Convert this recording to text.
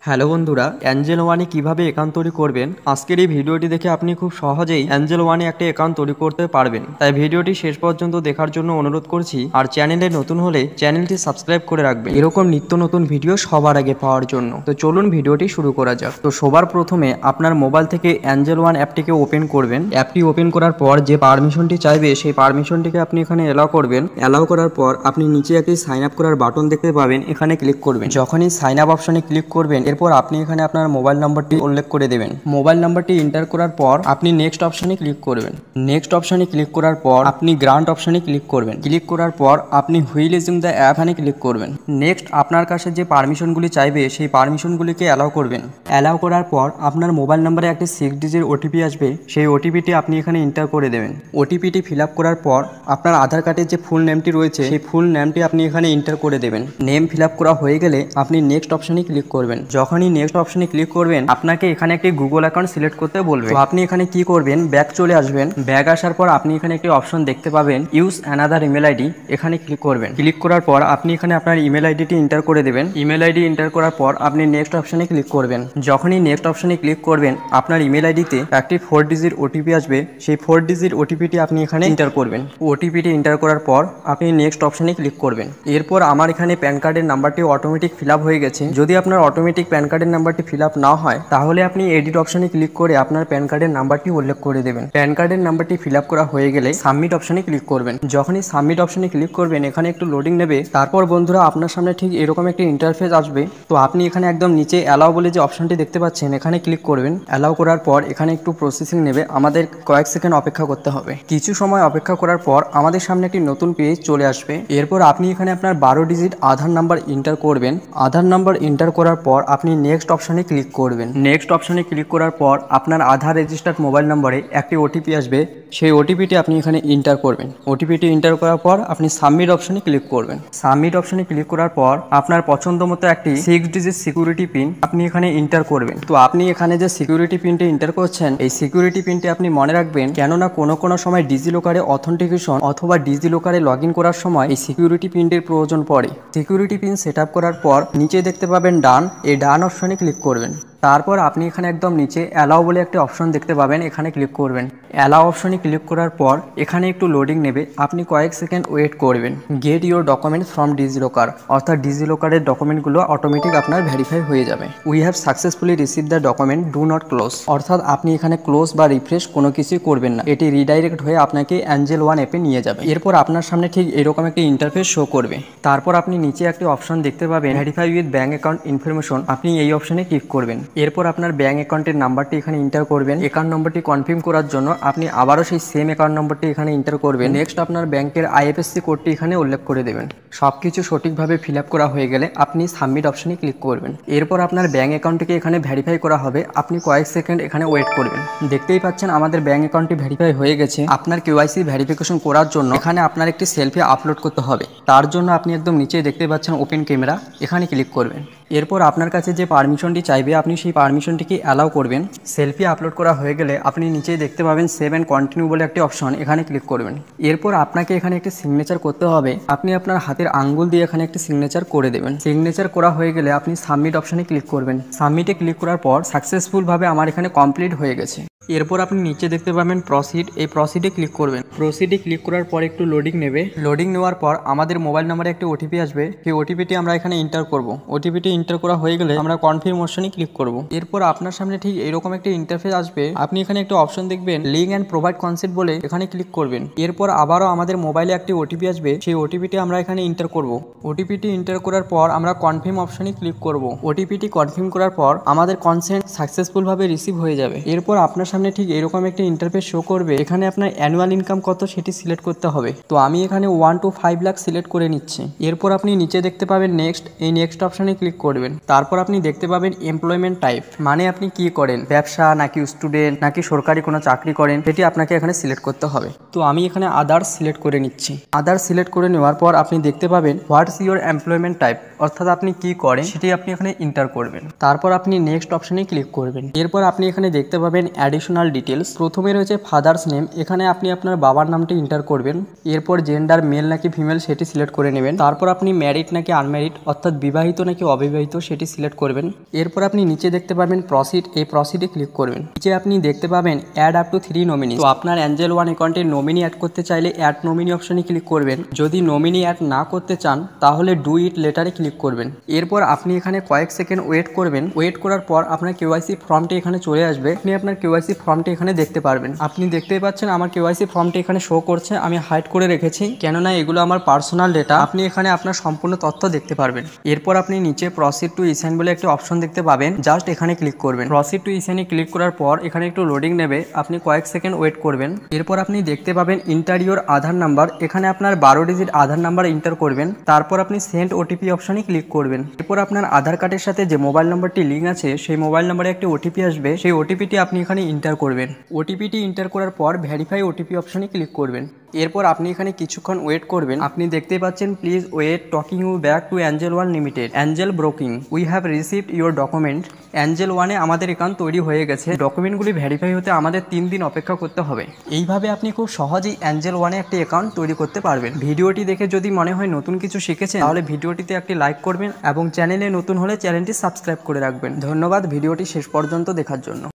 Hello বন্ধুরা, Angel ওয়ানে কিভাবে অ্যাকাউন্ট তৈরি করবেন আজকের এই ভিডিওটি দেখে আপনি খুব সহজেই অ্যাঞ্জেল ওয়ানে একটা অ্যাকাউন্ট তৈরি করতে পারবেন। তাই ভিডিওটি শেষ পর্যন্ত দেখার জন্য অনুরোধ করছি। আর চ্যানেলে নতুন হলে চ্যানেলটি সাবস্ক্রাইব করে রাখবেন এরকম নিত্য নতুন ভিডিও সবার আগে পাওয়ার জন্য। তো চলুন ভিডিওটি শুরু করা যাক। তো সবার প্রথমে আপনার মোবাইল থেকে অ্যাঞ্জেল ওয়ান অ্যাপটিকে ওপেন করবেন। অ্যাপটি ওপেন করার পর যে পারমিশনটি চাইবে সেই পারমিশনটিকে আপনি এখানে অ্যালাউ করবেন। অ্যালাউ করার পর আপনি নিচে একটি সাইন আপ করার বাটন দেখতে পাবেন, এখানে ক্লিক করবেন। যখনই সাইন আপ অপশনে ক্লিক করবেন এরপর আপনি এখানে আপনার মোবাইল নাম্বারটি উল্লেখ করে দেবেন। মোবাইল নাম্বারটি এন্টার করার পর আপনি নেক্সট অপশনে ক্লিক করবেন। নেক্সট অপশনে ক্লিক করার পর আপনি গ্রান্ট অপশনে ক্লিক করবেন। ক্লিক করার পর আপনি হুইল ইউজিং দ্য অ্যাপ এখানে ক্লিক করবেন। নেক্সট আপনার কাছে যে পারমিশনগুলি চাইবে সেই পারমিশনগুলিকে অ্যালাউ করবেন। অ্যালাউ করার পর আপনার মোবাইল নাম্বারে একটি 6 ডিজিট ওটিপি আসবে, সেই ওটিপিটি আপনি এখানে এন্টার করে দেবেন। ওটিপিটি ফিল আপ করার পর আপনার আধার কার্ডের যে ফুল নেমটি রয়েছে সেই ফুল নেমটি আপনি এখানে এন্টার করে দেবেন। নেম ফিল আপ করা হয়ে গেলে আপনি নেক্সট অপশনে ক্লিক করবেন। যখনই নেক্সট অপশনে ক্লিক করবেন আপনাকে এখানে একটি গুগল অ্যাকাউন্ট সিলেক্ট করতে বলবে। তো আপনি এখানে কি করবেন, ব্যাক চলে আসবেন। ব্যাক আসার পর আপনি এখানে একটি অপশন দেখতে পাবেন ইউজ অ্যানাদার ইমেল আইডি, এখানে ক্লিক করবেন। ক্লিক করার পর আপনি এখানে আপনার ইমেল আইডিটি এন্টার করে দেবেন। ইমেল আইডি এন্টার করার পর আপনি নেক্সট অপশনে ক্লিক করবেন। যখনই নেক্সট অপশনে ক্লিক করবেন আপনার ইমেল আইডিতে একটি 4 ডিজিট ওটিপি আসবে, সেই 4 ডিজিট ওটিপিটি আপনি এখানে এন্টার করবেন। ওটিপিটি এন্টার করার পর আপনি নেক্সট অপশনে ক্লিক করবেন। এরপর আমার এখানে প্যান কার্ডের নাম্বারটি অটোমেটিক ফিল আপ হয়ে গেছে। যদি আপনার অটোমেটিক প্যান কার্ডের নাম্বারটি ফিল আপ না হয় তাহলে আপনি এডিট অপশনে ক্লিক করে আপনার প্যান কার্ডের নাম্বারটি উল্লেখ করে দেবেন। প্যান কার্ডের নাম্বারটি ফিল আপ করা হয়ে গেলে সাবমিট অপশনে ক্লিক করবেন। যখনই সাবমিট অপশনে ক্লিক করবেন এখানে একটু লোডিং নেবে। তারপর বন্ধুরা আপনার সামনে ঠিক এরকম একটি ইন্টারফেস আসবে। তো আপনি এখানে একদম নিচে অ্যালাউ বলে যে অপশনটি দেখতে পাচ্ছেন এখানে ক্লিক করবেন। অ্যালাউ করার পর এখানে একটু প্রসেসিং নেবে, আমাদের কয়েক সেকেন্ড অপেক্ষা করতে হবে। কিছু সময় অপেক্ষা করার পর আমাদের সামনে একটি নতুন পেজ চলে আসবে। এরপর আপনি এখানে আপনার 12 ডিজিট আধার নাম্বার এন্টার করবেন। আধার নাম্বার এন্টার করার পর আপনি নেক্সট অপশনে ক্লিক করবেন। নেক্সট অপশনে ক্লিক করার পর আপনার আধার রেজিস্টার্ড মোবাইল নম্বরে একটি ওটিপি আসবে, সেই ওটিপিটি আপনি এখানে এন্টার করবেন। ওটিপিটি এন্টার করার পর আপনি সাবমিট অপশনে ক্লিক করবেন। সাবমিট অপশনে ক্লিক করার পর আপনার পছন্দ মতো একটি 6 ডিজিট সিকিউরিটি পিন আপনি এখানে এন্টার করবেন। তো আপনি এখানে যে সিকিউরিটি পিনটি এন্টার করছেন এই সিকিউরিটি পিনটি আপনি মনে রাখবেন, কেননা কোনো সময় ডিজিলকারে অথেন্টিকেশন অথবা ডিজিলকারে লগ ইন করার সময় এই সিকিউরিটি পিনটির প্রয়োজন পড়ে। সিকিউরিটি পিন সেট আপ করার পর নিচে দেখতে পাবেন ডান, এই ডান অপশনে ক্লিক করবেন। তারপর আপনি এখানে একদম নিচে অ্যালাউ বলে একটি অপশন দেখতে পাবেন, এখানে ক্লিক করবেন। অ্যালাউ অপশনে ক্লিক করার পর এখানে একটু লোডিং নেবে, আপনি কয়েক সেকেন্ড ওয়েট করবেন। Get your documents from DigiLocker, অর্থাৎ ডিজিলকারের ডকুমেন্টগুলো অটোমেটিক আপনার ভেরিফাই হয়ে যাবে। We have successfully receive the document, do not close, অর্থাৎ আপনি এখানে ক্লোজ বা রিফ্রেশ কোনো কিছুই করবেন না, এটি রিডাইরেক্ট হয়ে আপনাকে অ্যাঞ্জেল ওয়ান অ্যাপে নিয়ে যাবে। এরপর আপনার সামনে ঠিক এরকম একটি ইন্টারফেস শো করবে। তারপর আপনি নিচে একটি অপশন দেখতে পাবেন verify with bank account information, আপনি এই অপশনে ক্লিক করবেন। এরপর আপনার ব্যাঙ্ক অ্যাকাউন্টের নাম্বারটি এখানে এন্টার করবেন। অ্যাকাউন্ট নম্বরটি কনফার্ম করার জন্য আপনি আবারও সেই সেম অ্যাকাউন্ট নম্বরটি এখানে এন্টার করবেন। নেক্সট আপনার ব্যাংকের আইএফএসসি কোডটি এখানে উল্লেখ করে দেবেন। সবকিছু সঠিকভাবে ফিল আপ করা হয়ে গেলে আপনি সাবমিট অপশনে ক্লিক করবেন। এরপর আপনার ব্যাঙ্ক অ্যাকাউন্টটিকে এখানে ভেরিফাই করা হবে, আপনি কয়েক সেকেন্ড এখানে ওয়েট করবেন। দেখতেই পাচ্ছেন আমাদের ব্যাঙ্ক অ্যাকাউন্টটি ভেরিফাই হয়ে গেছে। আপনার কেওয়াইসি ভেরিফিকেশন করার জন্য এখানে আপনার একটি সেলফি আপলোড করতে হবে। তার জন্য আপনি একদম নিচে দেখতে পাচ্ছেন ওপেন ক্যামেরা, এখানে ক্লিক করবেন। এরপর আপনার কাছে যে পারমিশনটি চাইবে আপনি সেই পারমিশনটিকে অ্যালাউ করবেন। সেলফি আপলোড করা হয়ে গেলে আপনি নিচেই দেখতে পাবেন সেভ অ্যান্ড কন্টিনিউ বলে একটি অপশন, এখানে ক্লিক করবেন। এরপর আপনাকে এখানে একটি সিগনেচার করতে হবে, আপনি আপনার হাতের আঙ্গুল দিয়ে এখানে একটি সিগনেচার করে দেবেন। সিগনেচার করা হয়ে গেলে আপনি সাবমিট অপশনে ক্লিক করবেন। সাবমিটে ক্লিক করার পর সাকসেসফুলভাবে আমার এখানে কমপ্লিট হয়ে গেছে। এরপর আপনি নিচে দেখতে পাবেন প্রসিড, এই প্রসিডে ক্লিক করবেন। প্রসিডে ক্লিক করার পর একটু লোডিং নেবে। লোডিং নেওয়ার পর আমাদের মোবাইল নাম্বারে একটি ওটিপি আসবে, সেই ওটিপিটি আমরা এখানে এন্টার করব। ওটিপিটি এন্টার করা হয়ে গেলে আমরা কনফার্ম অপশনে ক্লিক করব। এরপর আপনার সামনে ঠিক এরকম একটি ইন্টারফেস আসবে, আপনি এখানে একটা অপশন দেখবেন লিঙ্ক অ্যান্ড প্রোভাইড কনসেন্ট বলে, এখানে ক্লিক করবেন। এরপর আবারও আমাদের মোবাইলে একটি ওটিপি আসবে, সেই ওটিপিটি আমরা এখানে এন্টার করব। ওটিপিটি এন্টার করার পর আমরা কনফার্ম অপশনে ক্লিক করব। ওটিপিটি কনফার্ম করার পর আমাদের কনসেন্ট সাকসেসফুলভাবে রিসিভ হয়ে যাবে। এরপর আপনার সামনে ঠিক এরকম একটি ইন্টারফেস শো করবে, এখানে আপনার অ্যানুয়াল ইনকাম কত সেটি সিলেক্ট করতে হবে। তো আমি এখানে 1 to 5 লাখ সিলেক্ট করে নিচ্ছি। এরপর আপনি নিচে দেখতে পাবেন নেক্সট, এই নেক্সট অপশনে ক্লিক করবেন। তারপর আপনি দেখতে পাবেন এমপ্লয়মেন্ট টাইপ, মানে আপনি কি করেন, ব্যবসা নাকি স্টুডেন্ট নাকি সরকারি কোনো চাকরি করেন, সেটি আপনাকে এখানে সিলেক্ট করতে হবে। তো আমি এখানে আদার্স সিলেক্ট করে নিচ্ছি। আদার্স সিলেক্ট করে নেওয়ার পর আপনি দেখতে পাবেন হোয়াটস ইউর এমপ্লয়মেন্ট টাইপ, অর্থাৎ আপনি কি করেন সেটি আপনি এখানে এন্টার করবেন। তারপর আপনি নেক্সট অপশনে ক্লিক করবেন। এরপর আপনি এখানে দেখতে পাবেন অ্যাডিশনাল ডিটেলস। প্রথমে রয়েছে ফাদার্স নেম, এখানে আপনি আপনার বাবার নামটি এন্টার করবেন। এরপর জেন্ডার মেল নাকি ফিমেল সেটি সিলেক্ট করে নেবেন। তারপর আপনি ম্যারিড নাকি আনম্যারিড অর্থাৎ বিবাহিত নাকি অবিবাহিত সেটি সিলেক্ট করবেন। এরপর আপনি নিচে দেখতে পাবেন প্রসিড, এই প্রসিডে ক্লিক করবেন। নিচে আপনি দেখতে পাবেন অ্যাড আপ টু 3 নমিনি। তো আপনার অ্যাঞ্জেল ওয়ান অ্যাকাউন্টে নমিনি অ্যাড করতে চাইলে অ্যাড নমিনি অপশনে ক্লিক করবেন। যদি নমিনি অ্যাড না করতে চান তাহলে ডু ইট লেটারে ক্লিক করবেন। এরপর আপনি এখানে কয়েক সেকেন্ড ওয়েট করবেন। ওয়েট করার পর আপনার কেওয়াইসি ফর্মটি এখানে চলে আসবে। আপনি আপনার কেওয়াইসি ফর্মটি এখানে দেখতে পারবেন। আপনি দেখতেই পাচ্ছেন আমার কেওয়াইসি ফর্মটি এখানে শো করছে। আমি হাইড করে রেখেছি কেননা এগুলো আমার পার্সোনাল ডেটা। আপনি এখানে আপনার সম্পূর্ণ তথ্য দেখতে পারবেন। এরপর আপনি নিচে প্রসিড টু ইসাইন বলে একটি অপশন দেখতে পাবেন, জাস্ট এখানে ক্লিক করবেন। প্রসিড টু ইসাইনে ক্লিক করার পর এখানে একটু লোডিং নেবে, আপনি কয়েক সেকেন্ড ওয়েট করবেন। এরপর আপনি দেখতে পাবেন ইন্টার ইওর আধার নাম্বার, এখানে আপনার 12 ডিজিট আধার নাম্বার এন্টার করবেন। তারপর আপনি সেন্ড ওটিপি অপশনে ক্লিক করবেন। এরপর আপনার আধার কার্ডের সাথে যে মোবাইল নাম্বারটি লিঙ্ক আছে সেই মোবাইল নাম্বারে একটি ওটিপি আসবে, সেই ওটিপিটি আপনি এখানে এন্টার করবেন। ওটিপিটি এন্টার করার পর ভেরিফাই ওটিপি অপশনে ক্লিক করবেন। এরপর আপনি এখানে কিছুক্ষণ ওয়েট করবেন। আপনি দেখতে পাচ্ছেন please wait talking you back to Angel One limited, Angel broking, we have received your document. Angel ওয়ানে আমাদের অ্যাকাউন্ট তৈরি হয়ে গেছে, ডকুমেন্টগুলি ভেরিফাই হতে আমাদের 3 দিন অপেক্ষা করতে হবে। এইভাবে আপনি খুব সহজেই অ্যাঞ্জেল ওয়ানে একটি অ্যাকাউন্ট তৈরি করতে পারবেন। ভিডিওটি দেখে যদি মনে হয় নতুন কিছু শিখেছেন তাহলে ভিডিওটিতে একটি লাইক করবেন এবং চ্যানেলে নতুন হলে চ্যানেলটি সাবস্ক্রাইব করে রাখবেন। ধন্যবাদ ভিডিওটি শেষ পর্যন্ত দেখার জন্য।